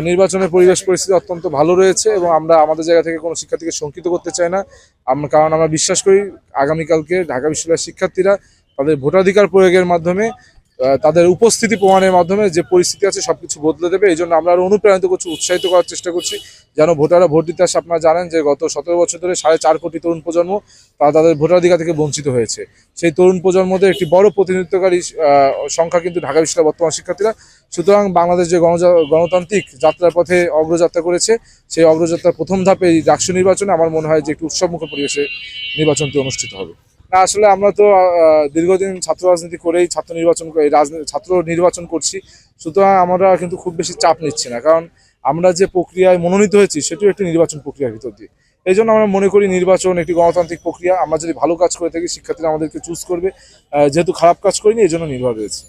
নির্বাচনের পরিবেশ পরিস্থিতি অত্যন্ত ভালো রয়েছে এবং আমরা আমাদের জায়গা থেকে কোনো শিক্ষার্থীকে শঙ্কিত করতে চাই না। কারণ আমরা বিশ্বাস করি আগামীকালকে ঢাকা বিশ্ববিদ্যালয়ের শিক্ষার্থীরা তাদের ভোটাধিকার প্রয়োগের মাধ্যমে তাদের উপস্থিতি প্রমাণের মাধ্যমে যে পরিস্থিতি আছে সবকিছু বদলে দেবে। এই জন্য আমরা আরো অনুপ্রাণিত করছি, উৎসাহিত করার চেষ্টা করছি যেন ভোটাররা ভোট দিতে আসে। আপনারা জানেন যে গত 17 বছর ধরে 4.5 কোটি তরুণ প্রজন্ম তারা তাদের ভোটাধিকার থেকে বঞ্চিত হয়েছে। সেই তরুণ প্রজন্মদের একটি বড় প্রতিনিধিত্বকারী সংখ্যা কিন্তু ঢাকা বিশ্ববিদ্যালয়ের বর্তমান শিক্ষার্থীরা। সুতরাং বাংলাদেশ যে গণতান্ত্রিক যাত্রার পথে অগ্রযাত্রা করেছে, সেই অগ্রযাত্রার প্রথম ধাপে এই ডাকসু নির্বাচনে আমার মনে হয় যে একটি উৎসবমুখর পরিবেশে নির্বাচনটি অনুষ্ঠিত হবে। না, আসলে আমরা তো দীর্ঘদিন ছাত্র রাজনীতি করেই ছাত্র নির্বাচন করছি। সুতরাং আমরা কিন্তু খুব বেশি চাপ নিচ্ছি না, কারণ আমরা যে প্রক্রিয়ায় মনোনীত হয়েছি সেটিও একটি নির্বাচন প্রক্রিয়ার ভিতর দিয়ে। এই জন্য আমরা মনে করি নির্বাচন একটি গণতান্ত্রিক প্রক্রিয়া। আমরা যদি ভালো কাজ করে থাকি শিক্ষার্থীরা আমাদেরকে চুজ করবে, যেহেতু খারাপ কাজ করিনি এই জন্য নির্ভর রয়েছে।